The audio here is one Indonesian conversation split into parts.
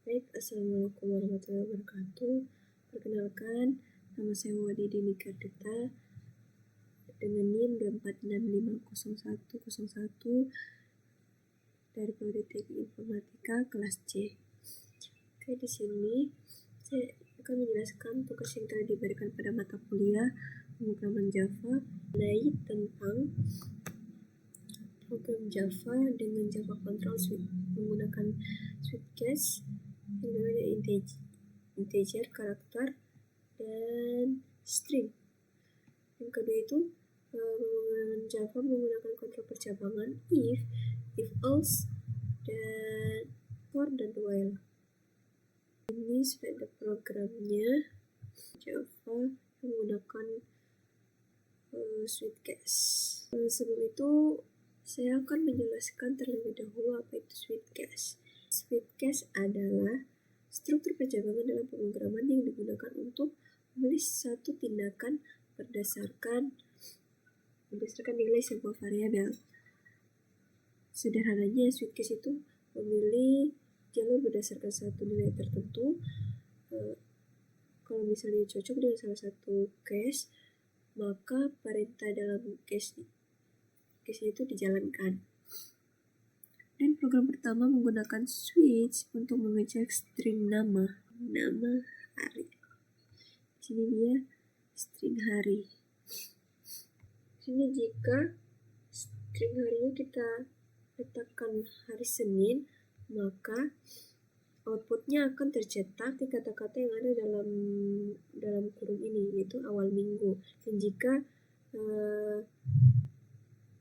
Baik, Assalamualaikum warahmatullahi wabarakatuh. Perkenalkan, nama saya Wadidi Nikardita dengan NIM 246500101 dari Prodi Teknik Informatika kelas C. Oke, di sini saya akan menjelaskan tugas yang telah diberikan pada mata kuliah pemrograman Java mengenai tentang program Java dengan Java Control Suite menggunakan suite case yang berbeda integer, karakter, dan string. Yang kedua itu pemrograman Java menggunakan kontrol percabangan if else, dan for, dan while. Ini sudah programnya Java menggunakan suite case. Sebelum itu saya akan menjelaskan terlebih dahulu apa itu suite case. Suite case adalah struktur percabangan dalam pemrograman yang digunakan untuk menulis satu tindakan berdasarkan nilai sebuah variabel. Sederhananya, suite case itu memilih jalur berdasarkan satu nilai tertentu. Kalau misalnya cocok dengan salah satu case, maka perintah dalam case itu dijalankan. Dan program pertama menggunakan switch untuk mengecek string nama hari. Di sini dia string hari. Di sini jika string harinya kita letakkan hari Senin, maka outputnya akan tercetak di kata-kata yang ada dalam kurung ini, yaitu awal minggu. Dan jika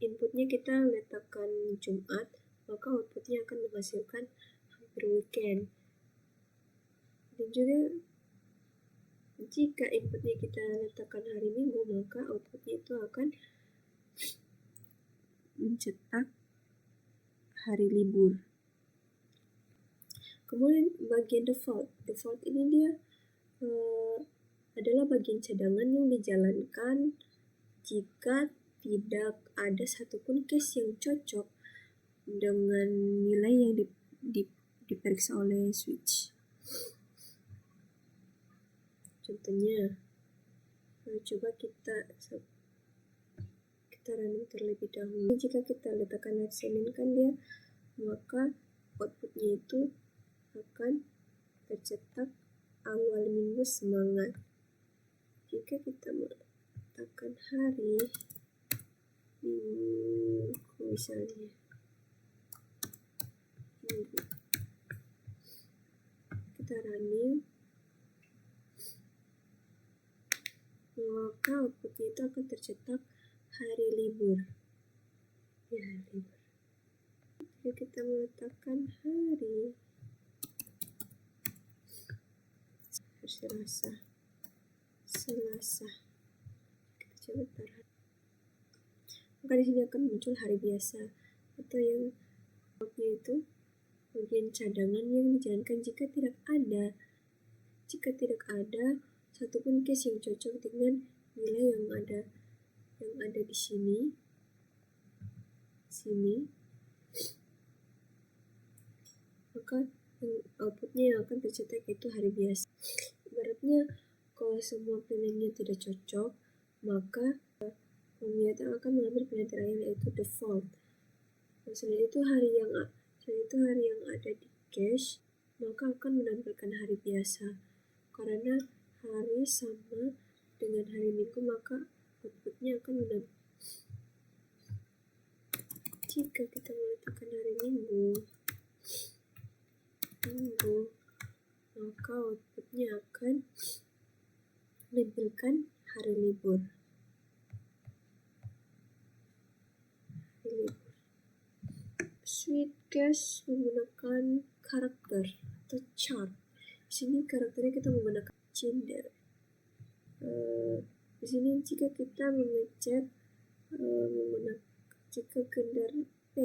inputnya kita letakkan Jumat, maka outputnya akan menghasilkan hampir weekend. Dan juga jika inputnya kita letakkan hari Minggu, maka outputnya itu akan mencetak hari libur. Kemudian bagian default ini dia adalah bagian cadangan yang dijalankan jika tidak ada satupun case yang cocok dengan nilai yang diperiksa oleh switch. Contohnya, coba kita running terlebih dahulu. Jika kita letakkan hari Senin kan dia, maka outputnya itu akan tercetak awal minggu semangat. Jika kita meletakkan hari Minggu, misalnya Minggu, kita running, maka outputnya itu akan tercetak hari libur. Ya, hari libur. Jika kita meletakkan hari Selasa, kita coba taruh, maka di sini akan muncul hari biasa atau yang itu bagian cadangan yang dijalankan jika tidak ada satupun case yang cocok dengan nilai yang ada di sini, maka outputnya yang akan tercetak itu hari biasa. Ibaratnya kalau semua pilihannya tidak cocok, maka pemilihan akan mengambil pilihan terakhir, yaitu default. Misalnya itu hari yang ada di cache, maka akan menampilkan hari biasa. Karena hari sama dengan hari Minggu, maka outputnya akan menampilkan. Jika kita meletakkan hari Minggu, maka outputnya akan menampilkan hari libur. Suite case menggunakan karakter atau chart. Di sini karakternya kita menggunakan gender. Di sini jika kita mengecek jika gender P,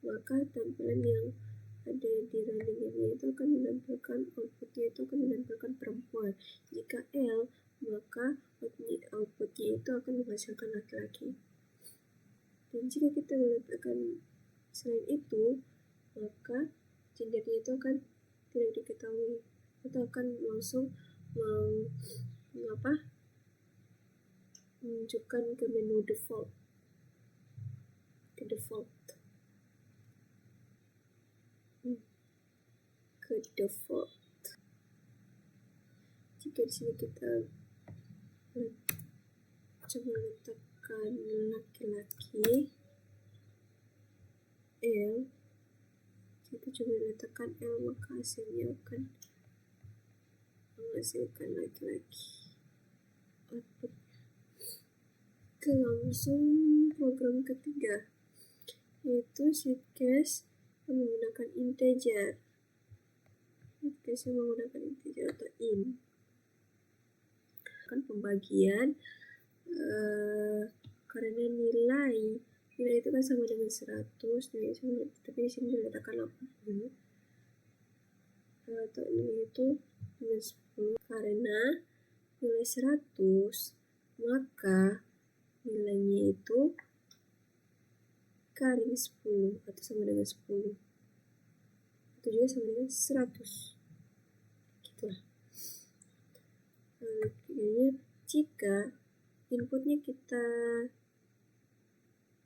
maka tampilan yang ada di running ini itu akan menampilkan outputnya itu akan menampilkan perempuan. Jika L, maka outputnya itu akan menghasilkan laki-laki. Dan jika kita meletakkan selain itu, maka gendernya itu akan tidak diketahui, atau akan langsung menunjukkan ke menu default, ke default. Jika di sini kita coba letakkan laki-laki L, kita coba letakkan L, maka hasilnya akan menghasilkan laki-laki. Output ke langsung program ketiga, yaitu sheetcase menggunakan integer. Sheetcase menggunakan integer atau int. Kan pembagian karena nilai itu kan sama dengan 100, tapi di sini diletakkan 80 atau nilai itu dengan 10. Karena nilai 100, maka nilainya itu kali 10 atau sama dengan 10, itu juga sama dengan 100, gitulah. Jika inputnya kita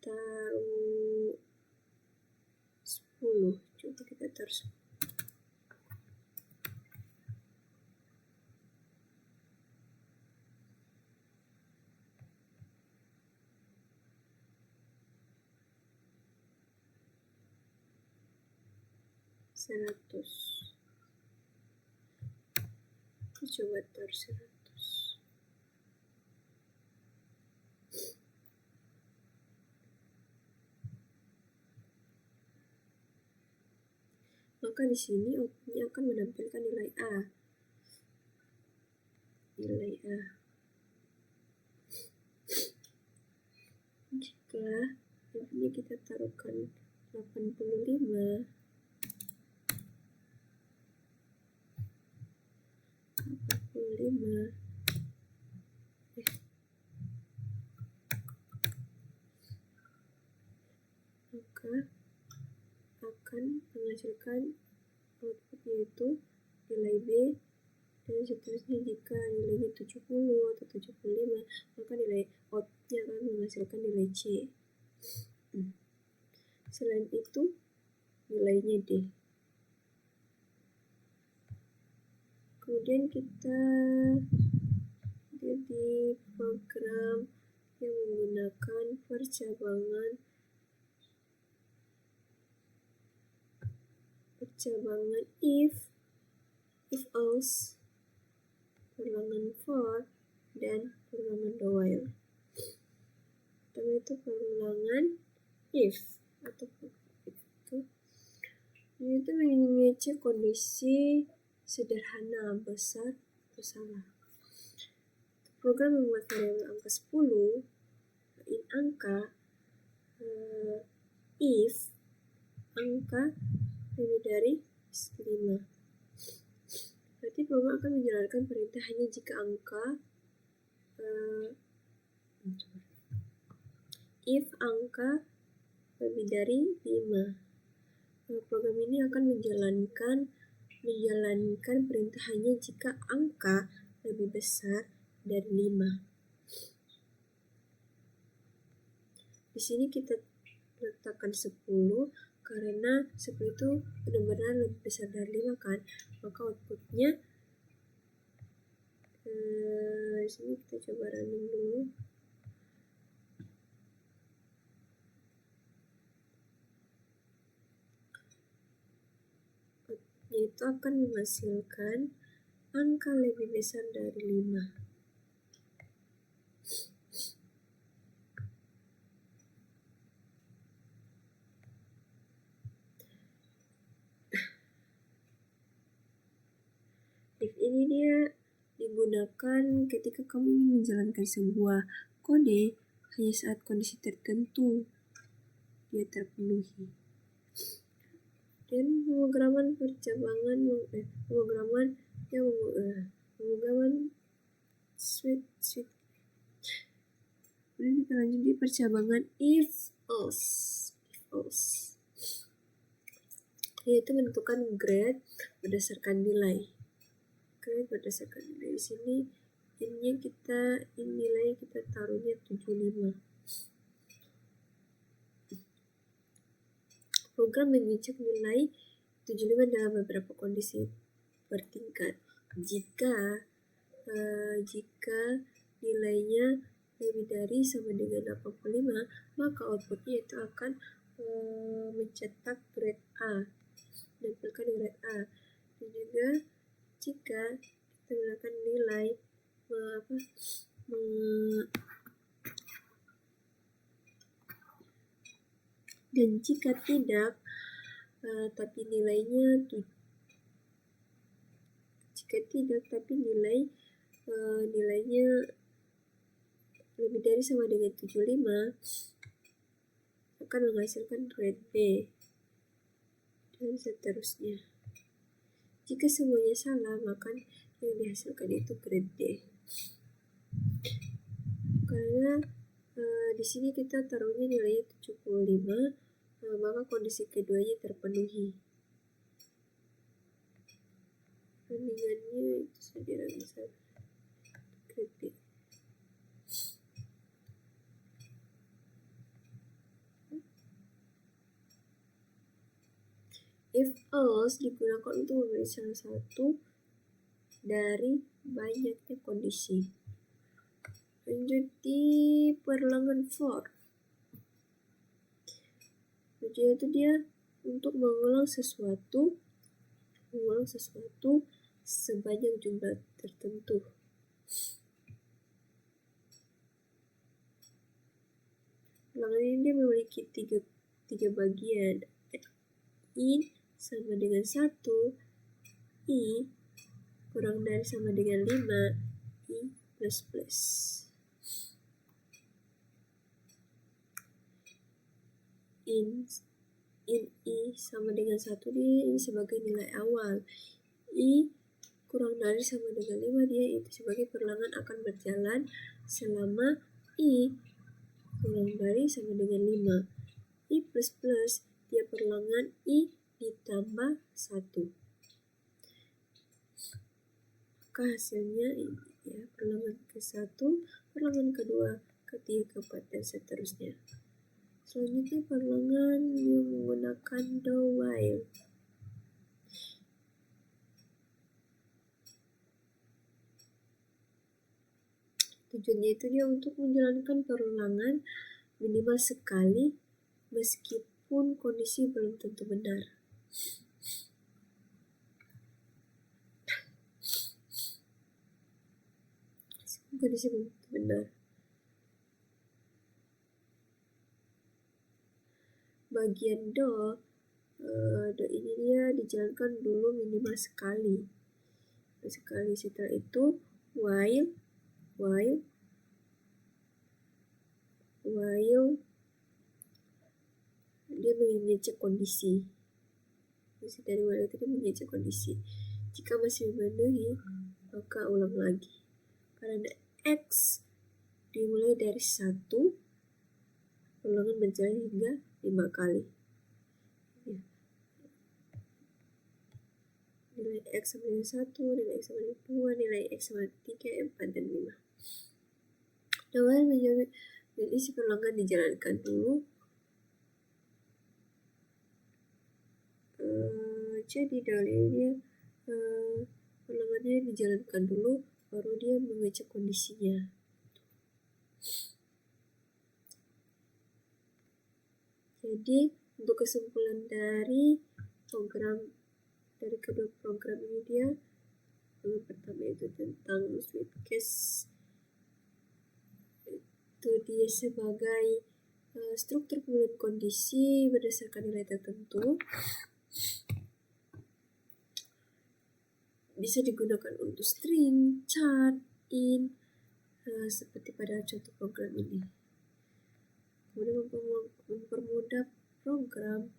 taruh 10, coba kita taruh 100. Coba taruh 100. Maka di sini outputnya akan menampilkan nilai A. Jika inputnya kita taruhkan 85, maka akan menghasilkan output yaitu nilai B, dan seterusnya. Jika nilainya 70 atau 75, maka nilai outputnya akan menghasilkan nilai C. Selain itu nilainya D. Kemudian kita jadi program yang menggunakan percabangan if else, perlangan for, dan perlangan while. Pertama itu perlangan if atau itu mengecek kondisi sederhana, besar atau salah. Program membuat variabel angka 10, in angka, if angka lebih dari 5. Berarti program akan menjalankan perintah hanya jika angka if angka lebih dari 5. Program ini akan menjalankan perintah hanya jika angka lebih besar dari 5. Di sini kita letakkan 10 karena 10 itu benar-benar lebih besar dari 5 kan, maka outputnya di sini kita coba running dulu. Yaitu akan menghasilkan angka lebih besar dari 5. If ini dia digunakan ketika kamu ingin menjalankan sebuah kode hanya saat kondisi tertentu dia terpenuhi. Dan pemrograman percabangan switch. Kemudian kita lanjut di percabangan if else. yaitu menentukan grade berdasarkan nilai. Grade berdasarkan nilai. Di sini nilai kita taruhnya 75. Program mengecek nilai 75 dalam beberapa kondisi bertingkat. Jika nilainya lebih dari sama dengan 85, maka outputnya itu akan mencetak grade A, menampilkan grade A. Dan juga jika kita menggunakan nilai dan jika tidak tapi nilainya nilainya lebih dari sama dengan 75 akan menghasilkan grade B dan seterusnya. Jika semuanya salah, maka yang dihasilkan itu grade D. Karena di sini kita taruhnya nilainya 75, maka kondisi keduanya terpenuhi. Bandingannya itu saja bisa grade B. If else digunakan untuk memilih salah satu dari banyaknya kondisi. Lanjut di perlangan for. Tujuannya itu dia untuk mengulang sesuatu sebanyak jumlah tertentu. Perlangan ini dia memiliki tiga bagian. In sama dengan 1, I kurang dari sama dengan 5, I plus plus. In I sama dengan 1 dia ini sebagai nilai awal. I kurang dari sama dengan 5 dia itu sebagai perlangan akan berjalan selama I kurang dari sama dengan 5. I plus plus dia perlangan I ditambah 1. Maka hasilnya ini ya, perlangan ke-1, perlangan kedua, ketiga, keempat, dan seterusnya. Selanjutnya perlangan yang menggunakan do while. Tujuannya itu dia untuk menjalankan perlangan minimal sekali meskipun kondisi belum tentu benar. Kondisi belum tentu benar. Bagian do ini dia dijalankan dulu minimal sekali. Setelah itu while dia mengecek kondisi. Fungsi dari while itu dia mengecek kondisi. Jika masih memenuhi, maka ulang lagi. Karena X dimulai dari 1, perlangan berjalan hingga 5 kali. Ya. Nilai X sama dengan 1, nilai X sama dengan 2, nilai X sama dengan 3, 4, dan 5. While menjadi si perlangan dijalankan dulu. Jadi dari dia perlangannya dijalankan dulu, baru dia mengecek kondisinya. Jadi untuk kesimpulan dari kedua program ini dia yang pertama itu tentang sweet case, itu dia sebagai struktur pemilihan kondisi berdasarkan nilai tertentu. Bisa digunakan untuk string, chart, int, seperti pada contoh program ini. Kemudian mempermudah program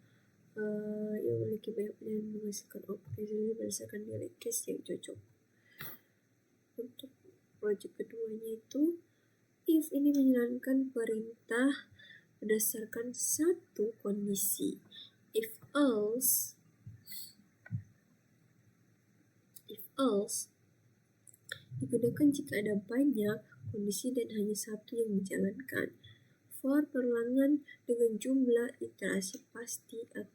yang memiliki banyak pilihan menghasilkan output berdasarkan nilai case yang cocok. Untuk project keduanya itu, if ini menjalankan perintah berdasarkan satu kondisi. If else else digunakan jika ada banyak kondisi dan hanya satu yang dijalankan. For perulangan dengan jumlah iterasi pasti atau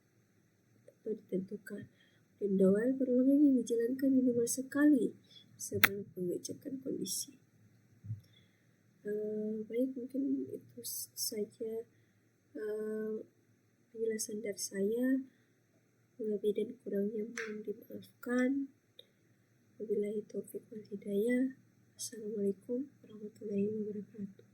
ditentukan. Dan the while perulangan yang dijalankan minimal sekali sebelum mengerjakan kondisi. Baik, mungkin itu saja penjelasan dari saya. Lebih dan kurangnya mohon dimaafkan. Wabillahi taufiq wal hidayah. Assalamualaikum warahmatullahi wabarakatuh.